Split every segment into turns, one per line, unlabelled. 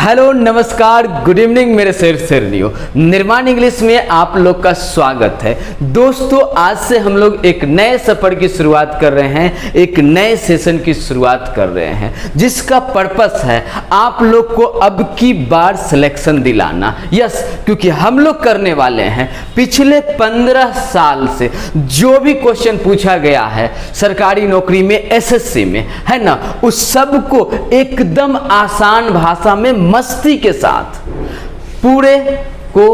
Hello नमस्कार good evening मेरे शेरनियों, निर्माण इंग्लिश में आप लोग का स्वागत है। दोस्तों आज से हम लोग एक नए सफर की शुरुआत कर रहे हैं, एक नए सेशन की शुरुआत कर रहे हैं जिसका पर्पस है आप लोग को अब की बार सिलेक्शन दिलाना। यस, क्योंकि हम लोग करने वाले हैं पिछले 15 साल से जो भी क्वेश्चन पूछा गया है सरकारी नौकरी में, एसएससी में, है ना, उस सब को एकदम आसान भाषा में मस्ती के साथ पूरे को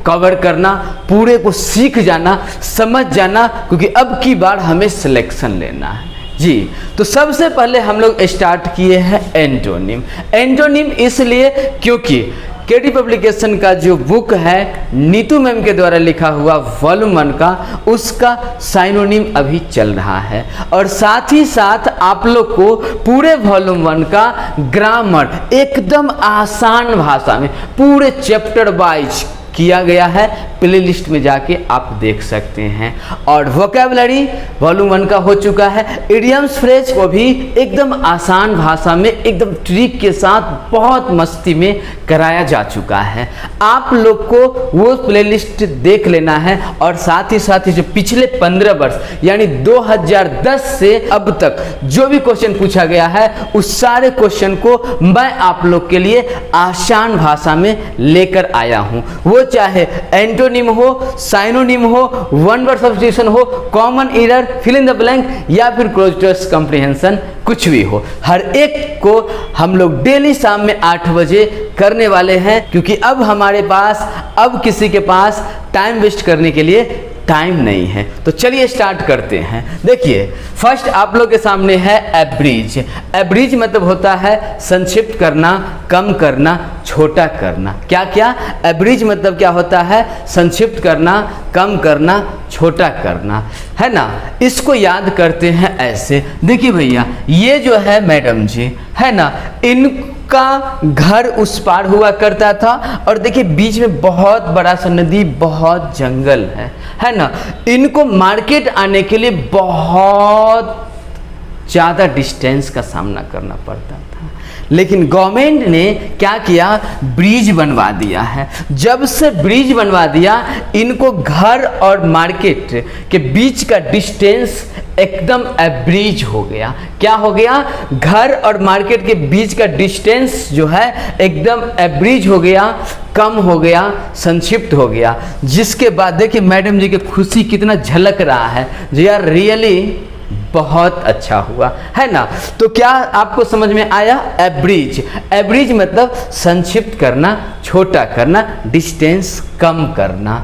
कवर करना, पूरे को सीख जाना, समझ जाना, क्योंकि अब की बार हमें सिलेक्शन लेना है जी। तो सबसे पहले हम लोग स्टार्ट किए हैं एंटोनिम। एंटोनिम इसलिए क्योंकि केडी पब्लिकेशन का जो बुक है नीतू मैम के द्वारा लिखा हुआ वॉल्यूम 1 का, उसका साइनोनिम अभी चल रहा है और साथ ही साथ आप लोग को पूरे वॉल्यूम 1 का ग्रामर एकदम आसान भाषा में पूरे चैप्टर वाइज किया गया है। प्लेलिस्ट में जाके आप देख सकते हैं। और वोकैबुलरी वॉल्यूम 1 का हो चुका है। इडियम्स फ्रेज को भी एकदम आसान भाषा में एकदम ट्रिक के साथ बहुत मस्ती में कराया जा चुका है। आप लोग को वो प्लेलिस्ट देख लेना है और साथ ही जो पिछले 15 वर्ष यानी 2010 से अब तक जो भी क्वेश्चन पूछा गया है उस सारे क्वेश्चन को मैं आप लोग के लिए आसान भाषा में लेकर आया हूं। वो चाहे एंटोनिम हो, साइनोनिम हो, वन वर्ड सब्स्टिट्यूशन हो, common error, fill in the blank या फिर क्लोज कॉम्प्रिहेंशन, कुछ भी हो, हर एक को हम लोग डेली शाम में 8 बजे करने वाले हैं। क्योंकि अब हमारे पास, अब किसी के पास टाइम वेस्ट करने के लिए टाइम नहीं है। तो चलिए स्टार्ट करते हैं। देखिए फर्स्ट आप लोग के सामने है एब्रीज। एब्रीज मतलब होता है संक्षिप्त करना, कम करना, छोटा करना। क्या क्या एब्रीज मतलब क्या होता है? संक्षिप्त करना, कम करना, छोटा करना, है ना। इसको याद करते हैं ऐसे। देखिए भैया ये जो है मैडम जी, है ना, इनका घर उस पार हुआ करता था और देखिए बीच में बहुत बड़ा सा नदी, बहुत जंगल है ना। इनको मार्केट आने के लिए बहुत ज़्यादा डिस्टेंस का सामना करना पड़ता था, लेकिन गवर्नमेंट ने क्या किया? ब्रिज बनवा दिया है। जब से ब्रिज बनवा दिया, इनको घर और मार्केट के बीच का डिस्टेंस एकदम एब्रीज हो गया। क्या हो गया? घर और मार्केट के बीच का डिस्टेंस जो है एकदम एब्रीज हो गया, कम हो गया, संक्षिप्त हो गया। जिसके बाद देखिए मैडम जी की खुशी कितना झलक रहा है जी, यार रियली बहुत अच्छा हुआ, है ना। तो क्या आपको समझ में आया? एब्रीज, एब्रीज मतलब संक्षिप्त करना, छोटा करना, डिस्टेंस कम करना।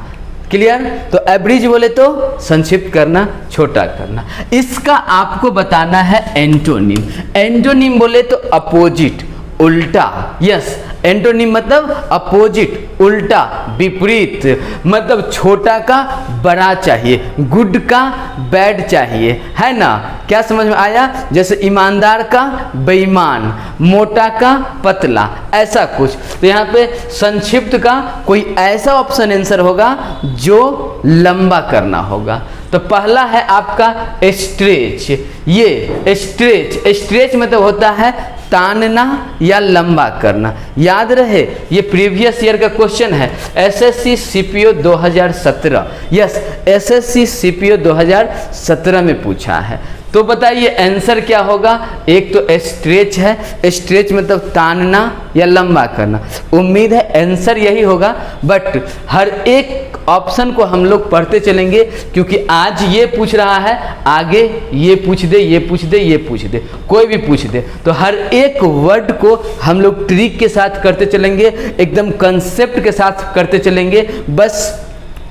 क्लियर? तो एब्रीज बोले तो संक्षिप्त करना, छोटा करना। इसका आपको बताना है एंटोनिम। एंटोनिम बोले तो अपोजिट, उल्टा। यस, एंटोनिम मतलब अपोजिट, उल्टा, विपरीत। मतलब छोटा का बड़ा चाहिए, गुड का बैड चाहिए, है ना। क्या समझ में आया? जैसे ईमानदार का बेईमान, मोटा का पतला, ऐसा कुछ। तो यहाँ पे संक्षिप्त का कोई ऐसा ऑप्शन आंसर होगा जो लंबा करना होगा। तो पहला है आपका स्ट्रेच। ये स्ट्रेच, स्ट्रेच मतलब होता है तानना या लंबा करना। याद रहे ये प्रीवियस ईयर का क्वेश्चन है, SSC CPO 2017। Yes, SSC CPO 2017 में पूछा है। तो बताइए आंसर क्या होगा? एक तो स्ट्रेच है, स्ट्रेच मतलब तानना या लंबा करना। उम्मीद है आंसर यही होगा, बट हर एक ऑप्शन को हम लोग पढ़ते चलेंगे क्योंकि आज ये पूछ रहा है, आगे ये पूछ दे, ये पूछ दे, ये पूछ दे, कोई भी पूछ दे। तो हर एक वर्ड को हम लोग ट्रिक के साथ करते चलेंगे, एकदम कंसेप्ट के साथ करते चलेंगे। बस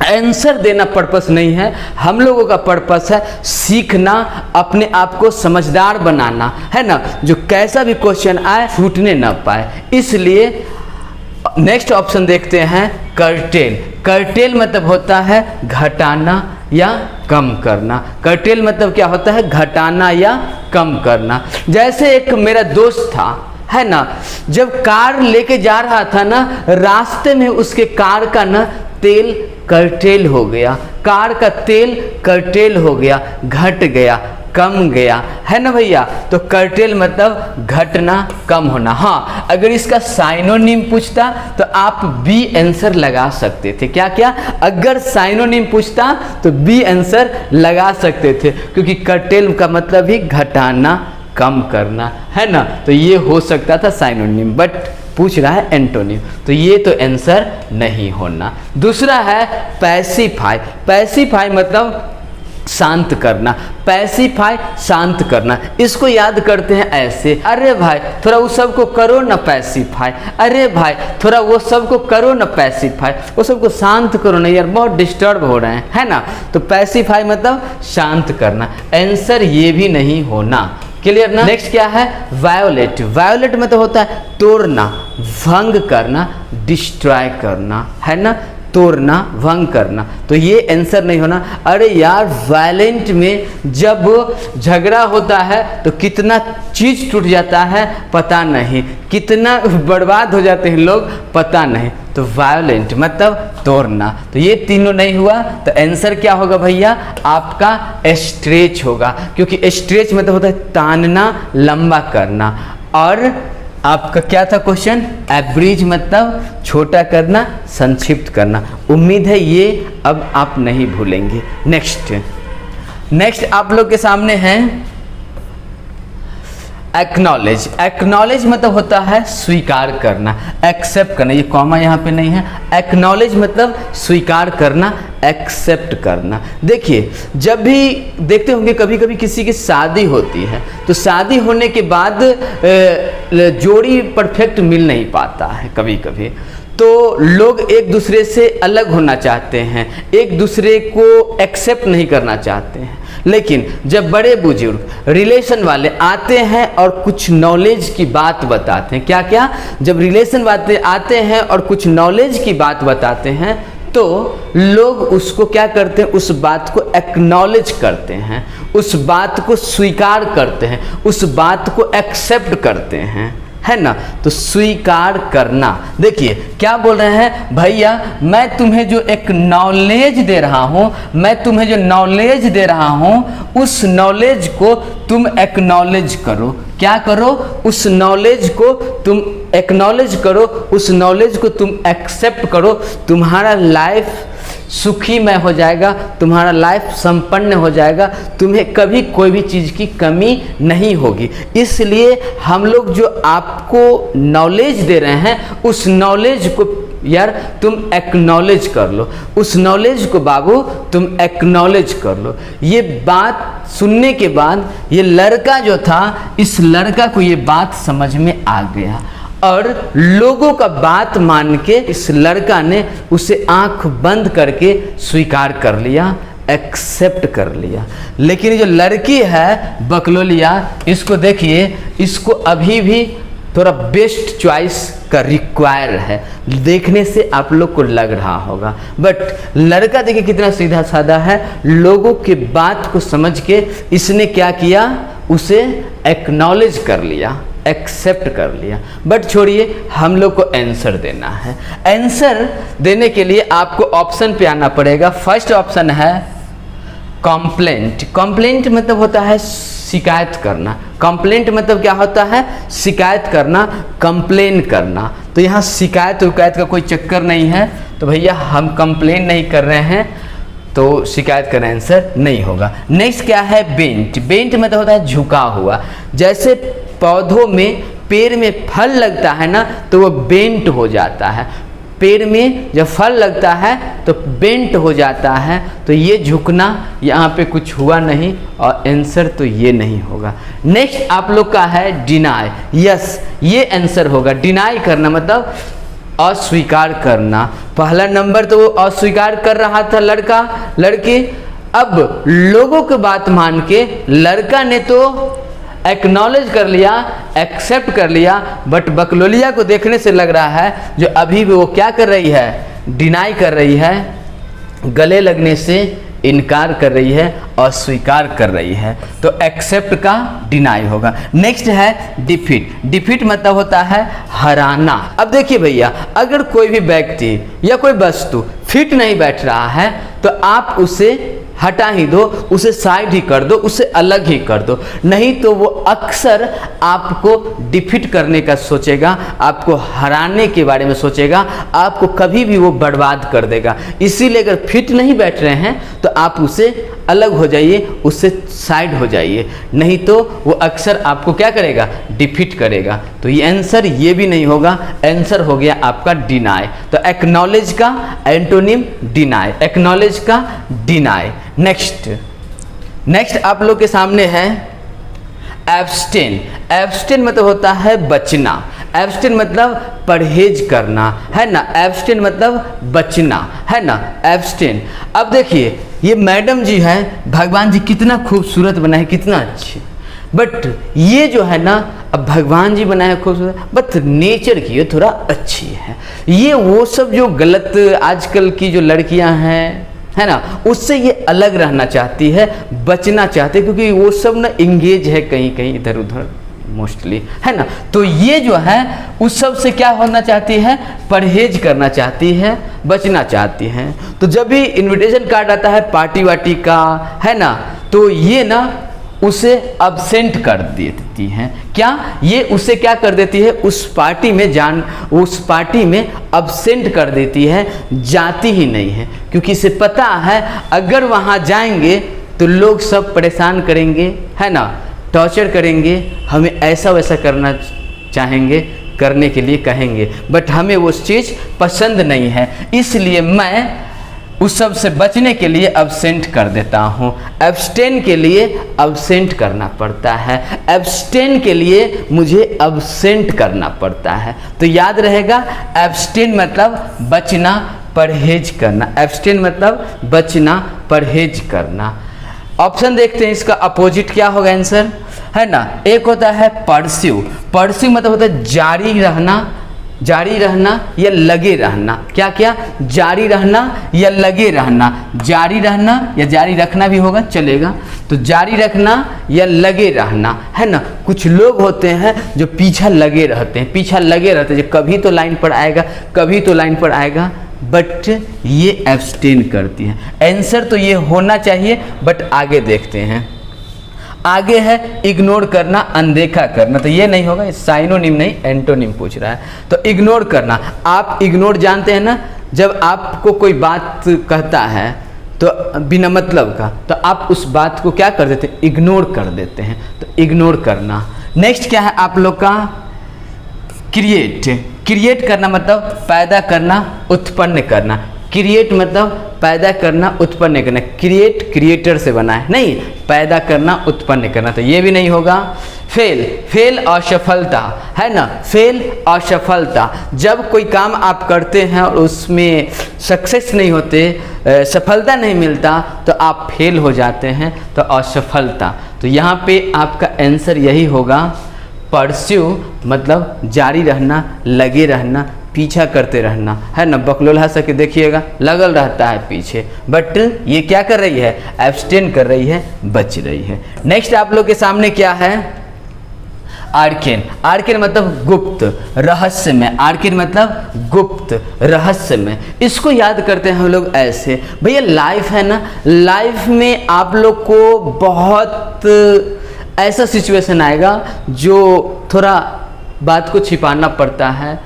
आंसर देना पर्पस नहीं है, हम लोगों का पर्पस है सीखना, अपने आप को समझदार बनाना, है ना। जो कैसा भी क्वेश्चन आए छूटने ना पाए। इसलिए नेक्स्ट ऑप्शन देखते हैं कर्टेल। कर्टेल मतलब होता है घटाना या कम करना। कर्टेल मतलब क्या होता है? घटाना या कम करना। जैसे एक मेरा दोस्त था, है ना, जब कार लेके जा रहा था ना, रास्ते में उसके कार का ना तेल कर्टेल हो गया, कार का तेल कर्टेल हो गया, घट गया, कम गया, है ना भैया। तो कर्टेल मतलब घटना, कम होना। हाँ, अगर इसका साइनोनिम पूछता तो आप बी आंसर लगा सकते थे। क्या क्या? अगर साइनोनिम पूछता तो बी आंसर लगा सकते थे, क्योंकि कर्टेल का मतलब ही घटाना, कम करना, है ना। तो ये हो सकता था साइनोनिम, बट पूछ रहा है एंटोनिम, तो ये तो आंसर नहीं होना। दूसरा है पैसिफाई। पैसिफाई मतलब शांत करना। पैसिफाई शांत करना, इसको याद करते हैं ऐसे, अरे भाई थोड़ा वो सबको करो ना पैसिफाई, अरे भाई थोड़ा वो सबको करो ना पैसिफाई, वो सबको शांत करो ना यार, बहुत डिस्टर्ब हो रहे हैं, है ना। तो पैसिफाई मतलब शांत करना, आंसर ये भी नहीं होना। क्लियर ना। नेक्स्ट क्या है? वायोलेट। वायोलेट मतलब होता है तोड़ना, भंग करना, डिस्ट्रॉय करना, है ना। तोड़ना, भंग करना, तो ये आंसर नहीं होना। अरे यार वायलेंट में जब झगड़ा होता है तो कितना चीज टूट जाता है पता नहीं, कितना बर्बाद हो जाते हैं लोग पता नहीं। तो वायलेंट मतलब तोड़ना, तो ये तीनों नहीं हुआ। तो आंसर क्या होगा भैया? आपका स्ट्रेच होगा, क्योंकि स्ट्रेच मतलब होता है तानना, लंबा करना। और आपका क्या था क्वेश्चन? एब्रिज मतलब छोटा करना, संक्षिप्त करना। उम्मीद है ये अब आप नहीं भूलेंगे। नेक्स्ट आप लोग के सामने है एक्नॉलेज। एक्नॉलेज मतलब होता है स्वीकार करना, एक्सेप्ट करना। ये कॉमा यहाँ पे नहीं है। एक्नॉलेज मतलब स्वीकार करना, एक्सेप्ट करना। देखिए जब भी देखते होंगे कभी कभी किसी की शादी होती है, तो शादी होने के बाद जोड़ी परफेक्ट मिल नहीं पाता है कभी कभी, तो लोग एक दूसरे से अलग होना चाहते हैं, एक दूसरे को एक्सेप्ट नहीं करना चाहते हैं। लेकिन जब बड़े बुजुर्ग रिलेशन वाले आते हैं और कुछ नॉलेज की बात बताते हैं, क्या क्या? जब रिलेशन वाले आते हैं और कुछ नॉलेज की बात बताते हैं, तो लोग उसको क्या करते हैं? उस बात को एक्नॉलेज करते हैं, उस बात को स्वीकार करते हैं, उस बात को एक्सेप्ट करते हैं, है ना। तो स्वीकार करना। देखिए क्या बोल रहे हैं भैया, मैं तुम्हें जो एक नॉलेज दे रहा हूं, मैं तुम्हें जो नॉलेज दे रहा हूं, उस नॉलेज को तुम एक्नॉलेज करो। क्या करो? उस नॉलेज को तुम एक्नॉलेज करो, उस नॉलेज को तुम एक्सेप्ट करो। तुम्हारा लाइफ सुखीमय हो जाएगा, तुम्हारा लाइफ संपन्न हो जाएगा, तुम्हें कभी कोई भी चीज़ की कमी नहीं होगी। इसलिए हम लोग जो आपको नॉलेज दे रहे हैं, उस नॉलेज को यार तुम एक्नॉलेज कर लो, उस नॉलेज को बाबू तुम एक्नॉलेज कर लो। ये बात सुनने के बाद ये लड़का जो था, इस लड़का को ये बात समझ में आ गया और लोगों का बात मान के इस लड़का ने उसे आंख बंद करके स्वीकार कर लिया, एक्सेप्ट कर लिया। लेकिन ये जो लड़की है बकलोलिया, इसको देखिए, इसको अभी भी थोड़ा बेस्ट चॉइस का रिक्वायर है। देखने से आप लोग को लग रहा होगा, बट लड़का देखिए कितना सीधा साधा है। लोगों की बात को समझ के इसने क्या किया? उसे एक्नॉलेज कर लिया, एक्सेप्ट कर लिया। बट छोड़िए, हम लोग को आंसर देना है। आंसर देने के लिए आपको ऑप्शन पे आना पड़ेगा। फर्स्ट ऑप्शन है कंप्लेंट। कंप्लेंट मतलब होता है शिकायत करना। कंप्लेंट मतलब क्या होता है? शिकायत करना, कंप्लेन करना। तो यहाँ शिकायत उकायत का कोई चक्कर नहीं है, तो भैया हम कंप्लेन नहीं कर रहे हैं, तो शिकायत का आंसर नहीं होगा। नेक्स्ट क्या है? बेंट। बेंट मतलब होता है झुका हुआ। जैसे पौधों में, पेड़ में फल लगता है ना, तो वो बेंट हो जाता है। पेड़ में जब फल लगता है तो बेंट हो जाता है। तो ये झुकना, यहाँ पे कुछ हुआ नहीं और आंसर तो ये नहीं होगा। नेक्स्ट आप लोग का है डिनाई। यस, ये आंसर होगा। डिनाई करना मतलब अस्वीकार करना। पहला नंबर तो वो अस्वीकार कर रहा था लड़का, लड़की। अब लोगों की बात मान के लड़का ने तो एक्नॉलेज कर लिया, एक्सेप्ट कर लिया, बट बकलोलिया को देखने से लग रहा है जो अभी भी वो क्या कर रही है? डिनाई कर रही है, गले लगने से इनकार कर रही है, अस्वीकार कर रही है। तो एक्सेप्ट का डिनाई होगा। नेक्स्ट है डिफीट। डिफीट मतलब होता है हराना। अब देखिए भैया, अगर कोई भी व्यक्ति या कोई वस्तु फिट नहीं बैठ रहा है तो आप उसे हटा ही दो, उसे साइड ही कर दो, उसे अलग ही कर दो, नहीं तो वो अक्सर आपको डिफीट करने का सोचेगा, आपको हराने के बारे में सोचेगा, आपको कभी भी वो बर्बाद कर देगा। इसीलिए अगर फिट नहीं बैठ रहे हैं तो आप उसे अलग हो जाइए, उससे साइड हो जाइए, नहीं तो वो अक्सर आपको क्या करेगा, डिफीट करेगा। तो ये आंसर ये भी नहीं होगा, आंसर हो गया आपका डिनाई। तो एक्नॉलेज का एंटोनिम डिनाई, एक्नॉलेज का डिनाई। नेक्स्ट आप लोग के सामने है एब्स्टेन। एब्स्टेन मतलब होता है बचना, एब्स्टेन मतलब परहेज करना, है ना, एब्स्टेन मतलब बचना, है ना, एब्स्टेन। अब देखिए ये मैडम जी है, भगवान जी कितना खूबसूरत बना है, कितना अच्छे, बट ये जो है ना, अब भगवान जी बनाए खूबसूरत, बट नेचर की ये थोड़ा अच्छी है। ये वो सब जो गलत आजकल की जो लड़कियां हैं, है ना, उससे ये अलग रहना चाहती है, बचना चाहती है, क्योंकि वो सब ना इंगेज है कहीं कहीं इधर उधर मोस्टली, है ना। तो ये जो है उस सब से क्या होना चाहती है, परहेज करना चाहती है, बचना चाहती हैं। तो जब भी इनविटेशन कार्ड आता है पार्टी वार्टी का, है ना, तो ये ना उसे अब्सेंट कर देती हैं। क्या ये उसे क्या कर देती है, उस पार्टी में अब्सेंट कर देती है, जाती ही नहीं है, क्योंकि इसे पता है अगर वहाँ जाएंगे तो लोग सब परेशान करेंगे, है ना, टॉर्चर करेंगे, हमें ऐसा वैसा करना चाहेंगे, करने के लिए कहेंगे, बट हमें वो चीज़ पसंद नहीं है, इसलिए मैं उस सब से बचने के लिए अब्सेंट कर देता हूँ। एब्स्टेन के लिए अब्सेंट करना पड़ता है, एब्स्टेन के लिए मुझे अब्सेंट करना पड़ता है। तो याद रहेगा, एब्स्टेन मतलब बचना, परहेज करना, एब्स्टेन मतलब बचना, परहेज करना। ऑप्शन देखते हैं, इसका अपोजिट क्या होगा आंसर, है ना। एक होता है परस्यू, परस्यू मतलब होता है जारी रहना, जारी रहना या लगे रहना। क्या क्या, जारी रहना या लगे रहना, जारी रहना या जारी रखना भी होगा चलेगा। तो जारी रखना या लगे रहना, है ना। कुछ लोग होते हैं जो पीछा लगे रहते हैं, पीछा लगे रहते हैं, जो कभी तो लाइन पर आएगा, कभी तो लाइन पर आएगा, बट ये एब्स्टेन करती है। आंसर तो ये होना चाहिए, बट आगे देखते हैं। आगे है इग्नोर करना, अनदेखा करना, तो ये नहीं होगा, साइनोनिम नहीं एंटोनिम पूछ रहा है। तो इग्नोर करना, आप इग्नोर जानते हैं ना, जब आपको कोई बात कहता है तो बिना मतलब का, तो आप उस बात को क्या कर देते हैं, इग्नोर कर देते हैं। तो इग्नोर करना। नेक्स्ट क्या है आप लोग का, क्रिएट। क्रिएट करना मतलब पैदा करना, उत्पन्न करना। क्रिएट मतलब पैदा करना, उत्पन्न करना। क्रिएट क्रिएटर से बना है, नहीं, पैदा करना, उत्पन्न करना, तो ये भी नहीं होगा। फेल, फेल असफलता, है ना, फेल असफलता। जब कोई काम आप करते हैं और उसमें सक्सेस नहीं होते, सफलता नहीं मिलता, तो आप फेल हो जाते हैं, तो असफलता। तो यहाँ पे आपका आंसर यही होगा, परस्यू मतलब जारी रहना, लगे रहना, पीछा करते रहना, है ना। बकलोल्हा सके देखिएगा, लगल रहता है पीछे, बट ये क्या कर रही है, एब्स्टेन कर रही है, बच रही है। नेक्स्ट आप लोग के सामने क्या है, आर्केन। आर्केन मतलब गुप्त, रहस्यमय। आर्केन मतलब गुप्त, रहस्यमय। इसको याद करते हैं हम लोग ऐसे, भैया लाइफ है ना, लाइफ में आप लोग को बहुत ऐसा सिचुएशन आएगा जो थोड़ा बात को छिपाना पड़ता है,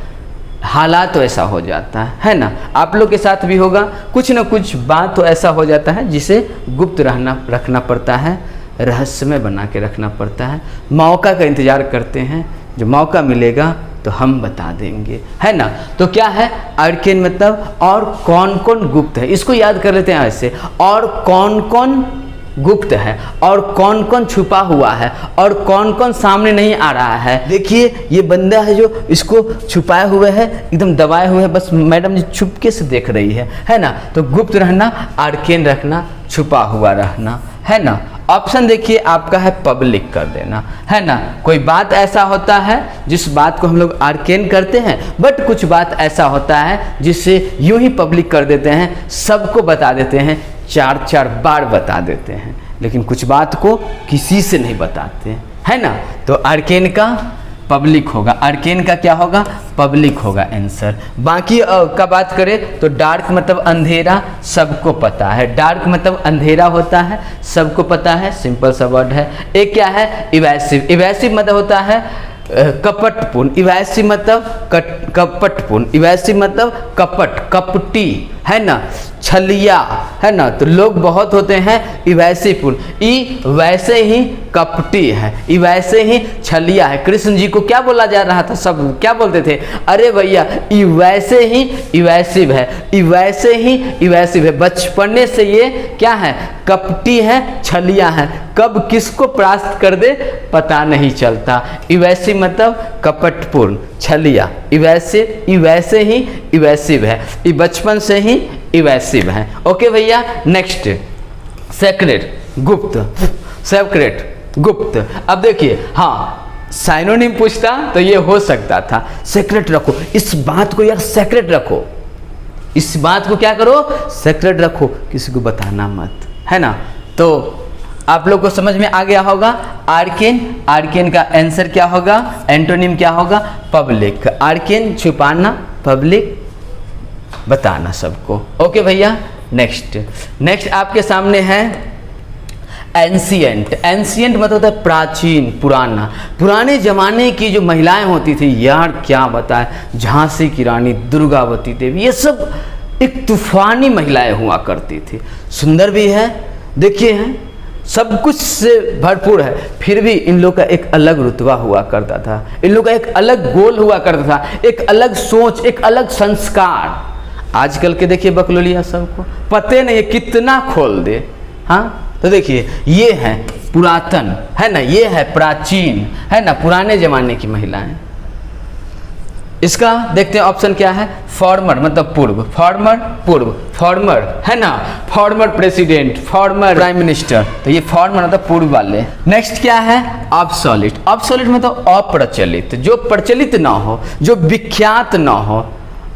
हालात तो ऐसा हो जाता है ना। आप लोग के साथ भी होगा, कुछ ना कुछ बात तो ऐसा हो जाता है जिसे गुप्त रखना पड़ता है, रहस्यमय बना के रखना पड़ता है। मौका का इंतज़ार करते हैं, जो मौका मिलेगा तो हम बता देंगे, है ना। तो क्या है, आर्केन मतलब और कौन कौन गुप्त है, इसको याद कर लेते हैं ऐसे, और कौन कौन गुप्त है, और कौन कौन छुपा हुआ है, और कौन कौन सामने नहीं आ रहा है। देखिए ये बंदा है जो इसको छुपाए हुए है, एकदम दबाए हुए है, बस मैडम जी चुपके से देख रही है ना। तो गुप्त रहना, आर्केन रखना, छुपा हुआ रहना, है ना। ऑप्शन देखिए आपका है पब्लिक कर देना, है ना। कोई बात ऐसा होता है जिस बात को हम लोग आर्केन करते हैं, बट कुछ बात ऐसा होता है जिससे यूं ही पब्लिक कर देते हैं, सबको बता देते हैं, 4-4 बार बता देते हैं, लेकिन कुछ बात को किसी से नहीं बताते, है ना। तो आर्केन का पब्लिक होगा। आर्केन का क्या होगा? पब्लिक होगा आंसर। बाकी का बात करें तो डार्क मतलब अंधेरा, सबको पता है। डार्क मतलब अंधेरा होता है, सबको पता है, सिंपल सा वर्ड है। एक क्या है? इवैसिव। इवैसिव मतलब होता है कपटपूर्ण। इवैसिव मतलब कपटपूर्ण। इवैसिव मतलब कपट, कपटी, है ना, छलिया, है ना। तो लोग बहुत होते हैं इवैसिव पूर्ण। ई वैसे ही कपटी है, ई वैसे ही छलिया है। कृष्ण जी को क्या बोला जा रहा था? सब क्या बोलते थे? अरे भैया ई वैसे ही इवैसिव है, ई वैसे ही इवैसिव है। बचपने से ये क्या है? कपटी है, छलिया है। कब किसको परास्त कर दे पता नहीं चलता। इवैसिव मतलब कपटपूर्ण, छलिया। इवैसिव, इवैसे ही इवैसिव है, ई बचपन से ही इवैसिव है। ओके भैया। नेक्स्ट सेक्रेट, गुप्त। सेक्रेट, गुप्त। अब देखिए, हाँ साइनोनिम पूछता तो ये हो सकता था। सेक्रेट रखो, इस बात को यार सेक्रेट रखो, इस बात को क्या करो? सेक्रेट रखो, किसी को बताना मत, है ना। तो आप लोग को समझ में आ गया होगा। आर्केन, आर्केन का आंसर क्या होगा? एंटोनिम क्या होगा? पब्लिक। आर्केन छुपाना, पब्लिक बताना सबको। ओके भैया। नेक्स्ट आपके सामने है एंशिएंट। एंशिएंट मतलब होता है प्राचीन, पुराना। पुराने जमाने की जो महिलाएं होती थी यार, क्या बताएं, झांसी की रानी, दुर्गावती देवी, ये सब एक तूफानी महिलाएं हुआ करती थी। सुंदर भी है, देखिए हैं, सब कुछ से भरपूर है, फिर भी इन लोग का एक अलग रुतबा हुआ करता था, इन लोग का एक अलग गोल हुआ करता था, एक अलग सोच, एक अलग संस्कार। आजकल के देखिए बकलोलिया सबको पते नहीं है, कितना खोल दे। हाँ तो देखिए ये है पुरातन, है ना, ये है प्राचीन, है ना, पुराने जमाने की महिलाएं। इसका देखते हैं ऑप्शन क्या है? फॉर्मर मतलब पूर्व, फॉर्मर पूर्व, फॉर्मर, है ना, former president, former prime minister. तो ये फॉर्मर मतलब पूर्व वाले। नेक्स्ट क्या है? ऑब्सोलिट। ऑब्सोलिट मतलब अप्रचलित, जो प्रचलित ना हो, जो विख्यात ना हो।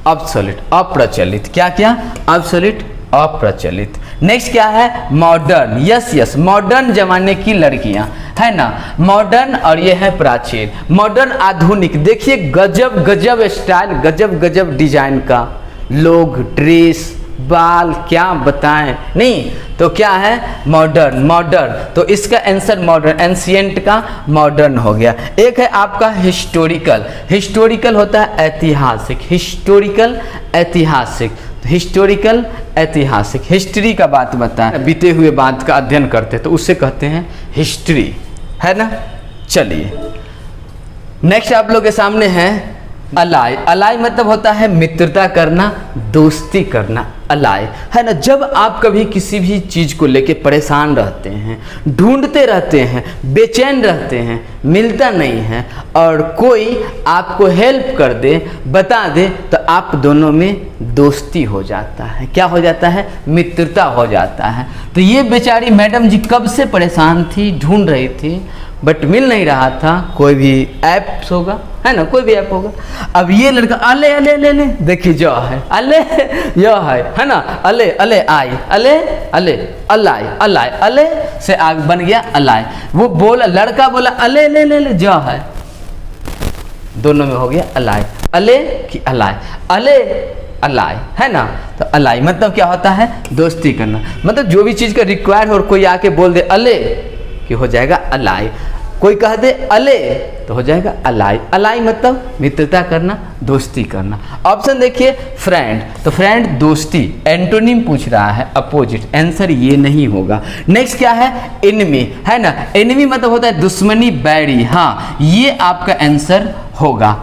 ऑब्सोलिट, अप्रचलित। क्या क्या? ऑब्सोलिट, अप्रचलित। नेक्स्ट क्या है? मॉडर्न। यस, मॉडर्न जमाने की लड़कियां, है ना, मॉडर्न। और ये है प्राचीन। मॉडर्न आधुनिक। देखिए गजब गजब स्टाइल, गजब गजब डिजाइन का लोग, ड्रेस, बाल, क्या बताएं। नहीं तो क्या है? मॉडर्न। मॉडर्न तो इसका आंसर मॉडर्न, एंशिएंट का मॉडर्न हो गया। एक है आपका हिस्टोरिकल। हिस्टोरिकल होता है ऐतिहासिक, हिस्टोरिकल ऐतिहासिक। हिस्टोरिकल ऐतिहासिक, हिस्ट्री का बात बताएं, बीते हुए बात का अध्ययन करते तो उससे कहते हैं हिस्ट्री, है ना। चलिए नेक्स्ट आप लोग के सामने है अलाय। अलाय मतलब होता है मित्रता करना, दोस्ती करना। अलाय, है ना, जब आप कभी किसी भी चीज़ को लेके परेशान रहते हैं, ढूंढते रहते हैं, बेचैन रहते हैं, मिलता नहीं है, और कोई आपको हेल्प कर दे, बता दे, तो आप दोनों में दोस्ती हो जाता है। क्या हो जाता है? मित्रता हो जाता है। तो ये बेचारी मैडम जी कब से परेशान थी, ढूंढ रही थी, बट मिल नहीं रहा था। कोई भी ऐप होगा, है ना, कोई भी ऐप होगा। अब ये लड़का अले अले अले अले, देखिए जो है अले, यह है ना, अले अले आई, अले अले अलाय, अलाय अले से आग बन गया अलाय। वो बोला, लड़का बोला अले ले ले ले, जो है दोनों में हो गया अलाय। अले कि अलाय, अले अलाय, है ना। तो अलाय मतलब क्या होता है? दोस्ती करना। मतलब जो भी चीज़ का रिक्वायर हो और कोई आके बोल दे अले, कि हो जाएगा अलाय। कोई कह दे अले तो हो जाएगा अलाय। अलाय मतलब मित्रता करना, दोस्ती करना। ऑप्शन देखिए फ्रेंड, तो फ्रेंड दोस्ती। एंटोनिम पूछ रहा है अपोजिट, आंसर ये नहीं होगा। नेक्स्ट क्या है? एनिमी, है ना। एनिमी मतलब होता है दुश्मनी, बैरी। हाँ ये आपका आंसर होगा,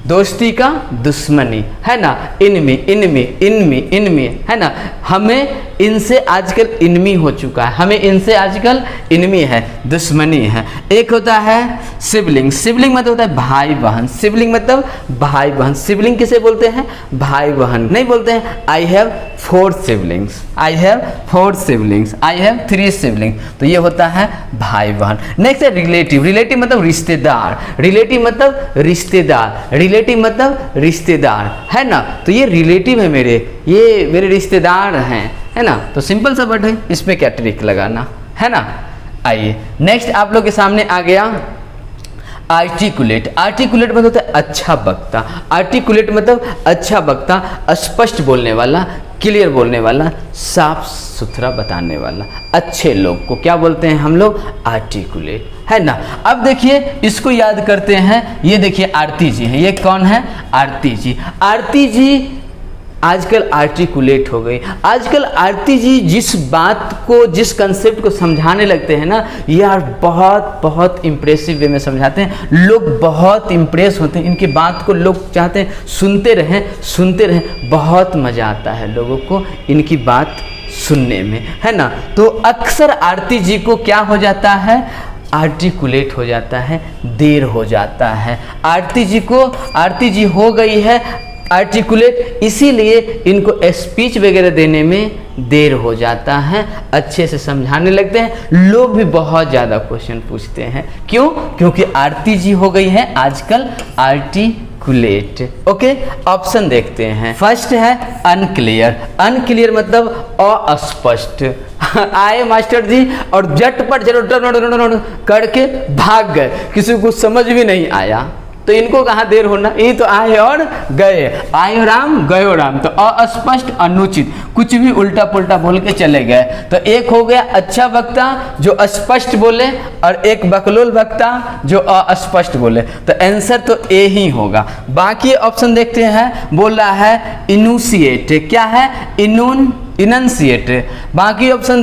दोस्ती का दुश्मनी, है ना। इनमी इनमी इनमी इनमी, है ना। हमें इनसे आजकल इनमी हो चुका है, हमें इनसे आजकल इनमी है, दुश्मनी है। एक होता है सिबलिंग। सिबलिंग मतलब होता है भाई बहन। सिबलिंग मतलब भाई बहन। सिबलिंग किसे बोलते हैं? भाई बहन नहीं बोलते हैं। I have 4 siblings, I have 4 siblings, I have 3 siblings. तो ये होता है भाई बहन। नेक्स्ट है रिलेटिव। रिलेटिव मतलब रिश्तेदार। रिलेटिव मतलब रिश्तेदार। रिलेटिव मतलब रिश्तेदार, है ना। तो ये रिलेटिव है मेरे, ये मेरे रिश्तेदार हैं, है ना। तो सिंपल सा वर्ड है, इसमें क्या ट्रिक लगाना, है ना। आइए नेक्स्ट आप लोग के सामने आ गया आर्टिकुलेट, आर्टिकुलेट मतलब होता है अच्छा वक्ता, आर्टिकुलेट मतलब अच्छा वक्ता, स्पष्ट बोलने वाला, क्लियर बोलने वाला, साफ सुथरा बताने वाला, अच्छे लोग को क्या बोलते हैं हम लोग? आर्टिकुलेट, है ना। अब देखिए इसको याद करते हैं, ये देखिए आरती जी है, ये कौन है? आरती जी। आरती जी आजकल आर्टिकुलेट हो गई। आजकल आरती जी जिस बात को, जिस कंसेप्ट को समझाने लगते हैं ना यार, बहुत बहुत इम्प्रेसिव वे में समझाते हैं, लोग बहुत इम्प्रेस होते हैं, इनकी बात को लोग चाहते हैं सुनते रहें, बहुत मज़ा आता है लोगों को इनकी बात सुनने में, है ना। तो अक्सर आरती जी को क्या हो जाता है? आर्टिकुलेट हो जाता है, देर हो जाता है। आरती जी हो गई है आर्टिकुलेट, इसीलिए इनको स्पीच वगैरह देने में देर हो जाता है, अच्छे से समझाने लगते हैं, लोग भी बहुत ज़्यादा क्वेश्चन पूछते हैं। क्यों? क्योंकि आरती जी हो गई है आजकल आर्टिकुलेट। ओके, ऑप्शन देखते हैं। फर्स्ट है अनक्लियर। अनक्लियर मतलब अस्पष्ट। आए मास्टर जी और झटपट करके भाग गए, किसी को समझ भी नहीं आया, तो इनको कहाँ देर होना, ये तो आए और गए, आयो राम गयो राम। तो अस्पष्ट, अनुचित, कुछ भी उल्टा पुल्टा बोल के चले गए। तो एक हो गया अच्छा वक्ता जो अस्पष्ट बोले, और एक बकलोल वक्ता जो अस्पष्ट बोले। तो आंसर तो ए ही होगा। बाकी ऑप्शन देखते हैं, बोल रहा है इनुशिएट, क्या है? इनंसिएट। बाकी ऑप्शन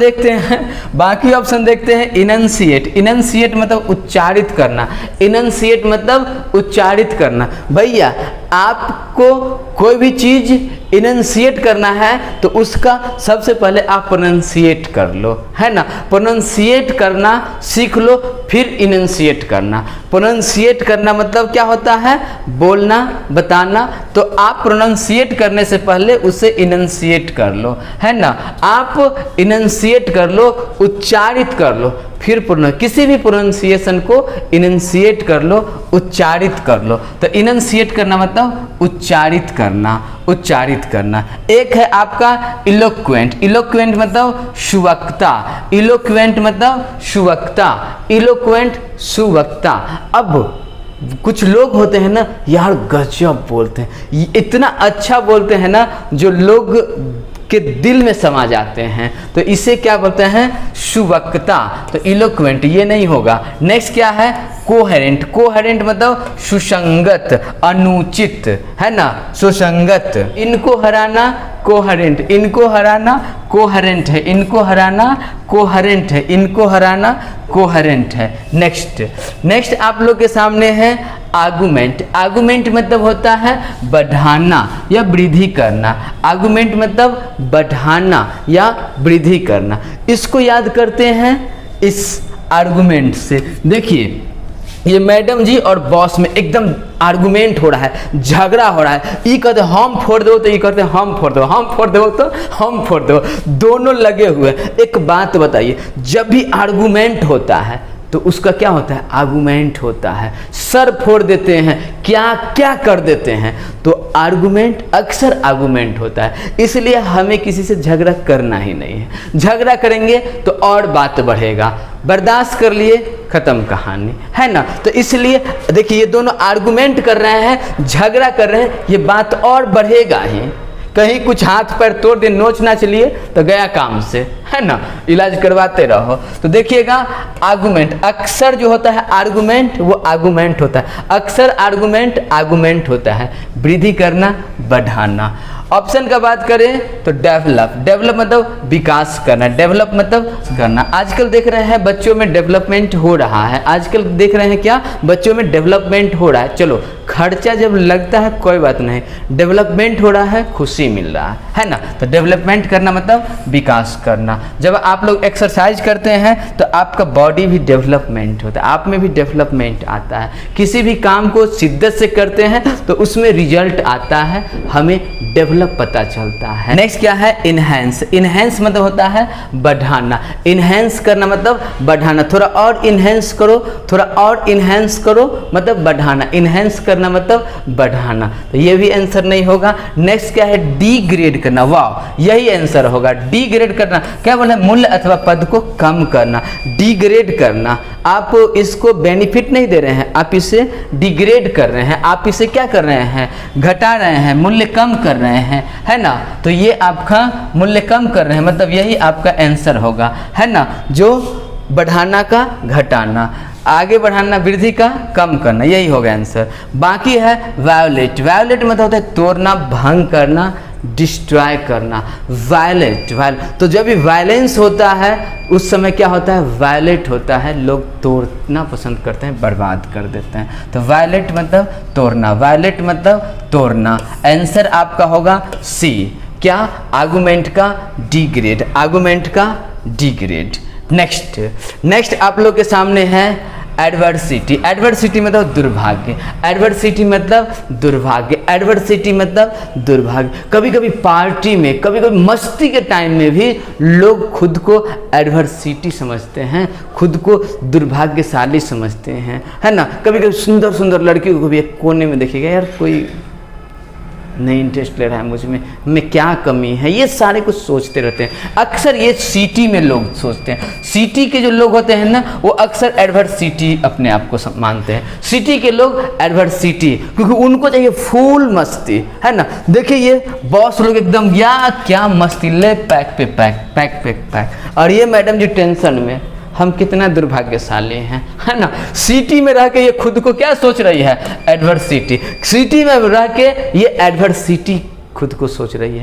देखते हैं इनंसिएट। इनंसिएट मतलब उच्चारित करना, इनंसिएट मतलब उच्चारित करना। भैया आपको कोई भी चीज़ इनंसिएट करना है तो उसका सबसे पहले आप प्रोनाउंसिएट कर लो, है ना। प्रोनाउंसिएट करना सीख लो, फिर इनंसिएट करना। प्रोनाउंसिएट करना मतलब क्या होता है? बोलना, बताना। तो आप प्रोनाउंसिएट करने से पहले उसे इनंसिएट कर लो, है ना। आप इनंसिएट कर लो, उच्चारित कर लो, फिर किसी भी प्रोनाउंसिएशन को इनंसिएट कर लो, उच्चारित कर लो। तो इनंसिएट करना मतलब उच्चारित करना। एक है आपका इलोक्वेंट। इलोक्वेंट मतलब सुवक्ता। अब कुछ लोग होते हैं ना यार, गजब बोलते हैं, इतना अच्छा बोलते हैं ना जो लोग के दिल में समा जाते हैं, तो इसे क्या बोलते हैं? सुवक्ता। तो इलोक्वेंट ये नहीं होगा। नेक्स्ट क्या है? कोहेरेंट। कोहेरेंट मतलब सुसंगत, अनुचित, है ना, सुसंगत। इनको हराना कोहेरेंट, इनको हराना कोहेरेंट है, इनको हराना कोहेरेंट है, इनको हराना कोहेरेंट है। नेक्स्ट आप लोग के सामने है आर्गुमेंट। आर्गुमेंट मतलब होता है बढ़ाना या वृद्धि करना। आर्गुमेंट मतलब बढ़ाना या वृद्धि करना। इसको याद करते हैं इस आर्गुमेंट से। देखिए ये मैडम जी और बॉस में एकदम आर्गुमेंट हो रहा है, झगड़ा हो रहा है। ये कहते हम फोड़ दो, तो ये कहते हम फोड़ दो, हम फोड़ दो तो हम फोड़ दो, दोनों लगे हुए। एक बात बताइए, जब भी आर्गुमेंट होता है तो उसका क्या होता है? आर्गुमेंट होता है। सर फोड़ देते हैं, क्या क्या कर देते हैं, तो आर्गुमेंट अक्सर आर्गुमेंट होता है। इसलिए हमें किसी से झगड़ा करना ही नहीं है। झगड़ा करेंगे तो और बात बढ़ेगा, बर्दाश्त कर लिए खत्म कहानी, है ना। तो इसलिए देखिए ये दोनों आर्गुमेंट कर रहे हैं, झगड़ा कर रहे हैं, ये बात और बढ़ेगा ही। कहीं कुछ हाथ पैर तोड़ दे, नोच नाच लिए तो गया काम से, है ना, इलाज करवाते रहो। तो देखिएगा आर्गुमेंट अक्सर जो होता है, आर्गुमेंट वो आर्गुमेंट होता है, अक्सर आर्गुमेंट होता है। वृद्धि करना, बढ़ाना। ऑप्शन का बात करें तो डेवलप मतलब विकास करना, डेवलप मतलब करना। आजकल देख रहे हैं बच्चों में डेवलपमेंट हो रहा है, आजकल देख रहे हैं क्या, बच्चों में डेवलपमेंट हो रहा है। चलो खर्चा जब लगता है कोई बात नहीं, डेवलपमेंट हो रहा है, खुशी मिल रहा है ना। तो डेवलपमेंट करना मतलब विकास करना। जब आप लोग एक्सरसाइज करते हैं तो आपका बॉडी भी डेवलपमेंट होता है, आप में भी डेवलपमेंट आता है। किसी भी काम को शिद्दत से करते हैं तो उसमें रिजल्ट आता है, हमें डेवलप पता चलता है। नेक्स्ट क्या है? इनहेंस। इनहेंस मतलब होता है बढ़ाना। इनहेंस करना मतलब बढ़ाना, थोड़ा और इनहेंस करो, थोड़ा और इनहेंस करो मतलब बढ़ाना। इनहेंस करना मतलब बढ़ाना, तो ये भी आंसर नहीं होगा। नेक्स्ट क्या है, डिग्रेड करना, वाह यही आंसर होगा। डिग्रेड करना क्या बोला, मूल्य अथवा पद को कम करना, डिग्रेड करना। आप इसको बेनिफिट नहीं दे रहे हैं, आप इसे डिग्रेड कर रहे हैं, आप इसे क्या कर रहे हैं, घटा रहे हैं, मूल्य कम कर रहे हैं, है ना। तो ये आपका मूल्य कम कर रहे हैं, मतलब यही आपका आंसर होगा, है ना। जो बढ़ाना का घटाना, आगे बढ़ाना, वृद्धि का कम करना, यही होगा आंसर। बाकी है वायोलेट। वायोलेट मतलब होता है तोड़ना, भंग करना, डिस्ट्रॉय करना। वायलेट तो जब भी वायलेंस होता है उस समय क्या होता है, वायलेट होता है, लोग तोड़ना पसंद करते हैं, बर्बाद कर देते हैं। तो वायलेट मतलब तोड़ना, वायलेट मतलब तोड़ना। आंसर आपका होगा सी, क्या, आर्गुमेंट का डिग्रेड, आर्गुमेंट का डिग्रेड। नेक्स्ट आप लोग के सामने है एडवर्सिटी। एडवर्सिटी मतलब दुर्भाग्य, एडवर्सिटी मतलब दुर्भाग्य, एडवर्सिटी मतलब दुर्भाग्य। कभी कभी पार्टी में, कभी कभी मस्ती के टाइम में भी लोग खुद को एडवर्सिटी समझते हैं, खुद को दुर्भाग्यशाली समझते हैं, है ना। कभी कभी सुंदर सुंदर लड़कियों को भी एक कोने में देखिएगा, यार कोई नहीं इंटरेस्ट ले रहा है मुझ में क्या कमी है, ये सारे कुछ सोचते रहते हैं। अक्सर ये सिटी में लोग सोचते हैं, सिटी के जो लोग होते हैं ना वो अक्सर एडवर्सिटी अपने आप को मानते हैं। सिटी के लोग एडवर्सिटी, क्योंकि उनको चाहिए फुल मस्ती, है ना। देखिए ये बॉस लोग एकदम या क्या मस्ती, ले पैक पे पैक, पैक पे पैक, और ये मैडम जी टेंशन में। हम कितना दुर्भाग्यशाली हैं, है ना। सिटी में रह के ये खुद को क्या सोच रही है, एडवर्सिटी। सिटी में रह के ये एडवर्सिटी खुद को सोच रही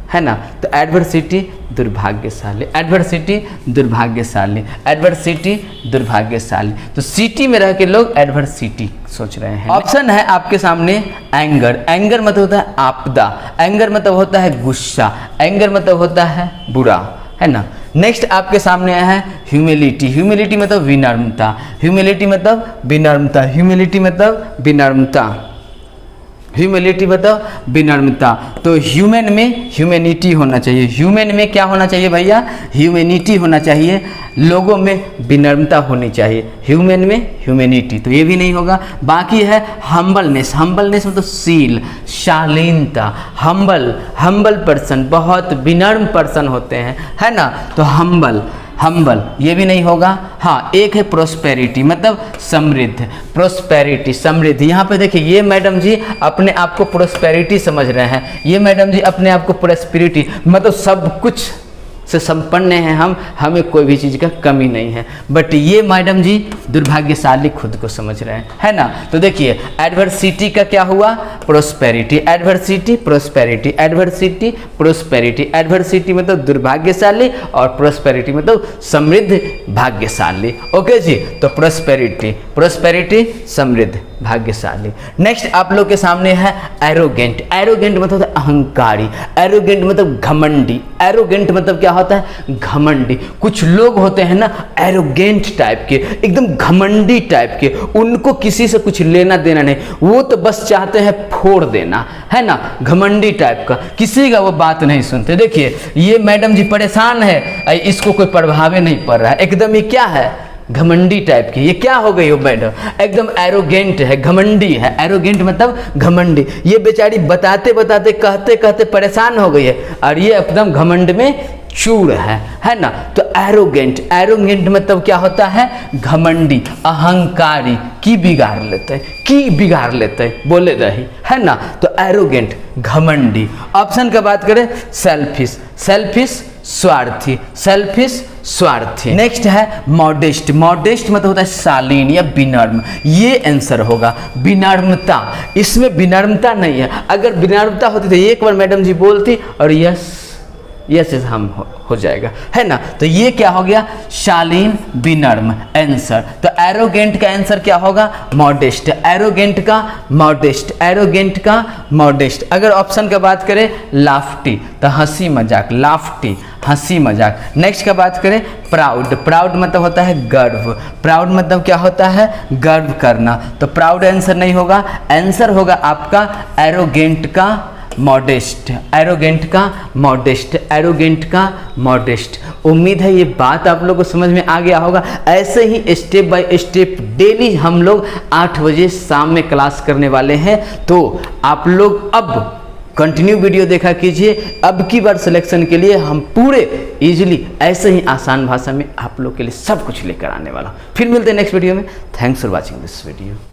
है ना। तो एडवर्सिटी दुर्भाग्यशाली, एडवर्सिटी दुर्भाग्यशाली, एडवर्सिटी दुर्भाग्यशाली। तो सिटी में रह के लोग एडवर्सिटी सोच रहे हैं। ऑप्शन है आपके सामने एंगर। एंगर मतलब होता है आपदा, एंगर मतलब होता है गुस्सा, एंगर मतलब होता है बुरा, है ना। नेक्स्ट आपके सामने आया है ह्यूमिलिटी। ह्यूमिलिटी मतलब विनम्रता, ह्यूमिलिटी मतलब विनम्रता, ह्यूमिलिटी मतलब विनम्रता, ह्यूमिलिटी मतलब विनम्रता। तो ह्यूमन में ह्यूमैनिटी होना चाहिए, ह्यूमन में क्या होना चाहिए भैया, ह्यूमैनिटी होना चाहिए, लोगों में विनम्रता होनी चाहिए, ह्यूमन में ह्यूमैनिटी, तो ये भी नहीं होगा। बाकी है हम्बलनेस। हम्बलनेस मतलब शील, शालीनता, हम्बल पर्सन, बहुत विनम्र पर्सन होते हैं, है ना। तो हम्बल ये भी नहीं होगा। हाँ, एक है प्रोस्पेरिटी मतलब समृद्ध, प्रोस्पेरिटी समृद्ध। यहाँ पे देखिए ये मैडम जी अपने आप को प्रोस्पेरिटी समझ रहे हैं, ये मैडम जी अपने आप को प्रोस्पेरिटी मतलब सब कुछ से संपन्न हैं हम, हमें कोई भी चीज़ का कमी नहीं है। बट ये मैडम जी दुर्भाग्यशाली खुद को समझ रहे हैं, है ना। तो देखिए एडवर्सिटी का क्या हुआ, prosperity, adversity prosperity, adversity prosperity. Adversity मतलब दुर्भाग्यशाली और प्रोस्पेरिटी मतलब समृद्ध भाग्यशाली। ओके जी, तो प्रोस्पेरिटी समृद्ध भाग्यशाली। नेक्स्ट आप लोग के सामने है एरोगेंट। एरोगेंट मतलब अहंकारी, एरोगेंट मतलब घमंडी, एरोगेंट मतलब क्या होता है, घमंडी। कुछ लोग होते हैं ना एरोगेंट टाइप के, एकदम घमंडी टाइप के, उनको किसी से कुछ लेना देना नहीं, वो तो बस चाहते हैं फोड़ देना, है ना। घमंडी टाइप का, किसी का वो बात नहीं सुनते। देखिए ये मैडम जी परेशान है, इसको कोई प्रभाव नहीं पड़ रहा है, एकदम ये क्या है, घमंडी टाइप की। ये क्या हो गई हो मैडम, एकदम एरोगेंट है, घमंडी है। एरोगेंट मतलब घमंडी। ये बेचारी बताते बताते कहते कहते परेशान हो गई है और ये एकदम घमंड में चूर है ना। तो एरोगेंट, एरोगेंट मतलब क्या होता है, घमंडी, अहंकारी, की बिगाड़ लेते हैं, बोले रही, है ना। तो एरोगेंट घमंडी। ऑप्शन का बात करें सेल्फिश स्वार्थी, सेल्फिश स्वार्थी। नेक्स्ट है मॉडेस्ट। मॉडेस्ट मतलब होता है शालीन या विनम्र, ये आंसर होगा। विनम्रता, इसमें विनम्रता नहीं है, अगर विनम्रता होती तो एक बार मैडम जी बोलती और यस हम हो जाएगा, है ना। तो ये क्या हो गया, शालीन विनम्र आंसर। तो एरोगेंट का आंसर क्या होगा, मॉडेस्ट। एरोगेंट का मॉडेस्ट, एरोगेंट का मॉडेस्ट। अगर ऑप्शन का बात करें लाफ्टी तो हंसी मजाक, लाफ्टी हंसी मजाक। नेक्स्ट का बात करें प्राउड। प्राउड मतलब होता है गर्व, प्राउड मतलब क्या होता है, गर्व करना। तो प्राउड आंसर नहीं होगा, आंसर होगा आपका एरोगेंट का मॉडेस्ट, एरोगेंट का मॉडेस्ट, एरोगेंट का मॉडेस्ट। उम्मीद है ये बात आप लोगों को समझ में आ गया होगा। ऐसे ही स्टेप बाय स्टेप डेली हम लोग 8 बजे शाम में क्लास करने वाले हैं, तो आप लोग अब कंटिन्यू वीडियो देखा कीजिए। अब की बार सिलेक्शन के लिए हम पूरे इजीली ऐसे ही आसान भाषा में आप लोग के लिए सब कुछ लेकर आने वाला हूँ। फिर मिलते हैं नेक्स्ट वीडियो में। Thanks for watching this video.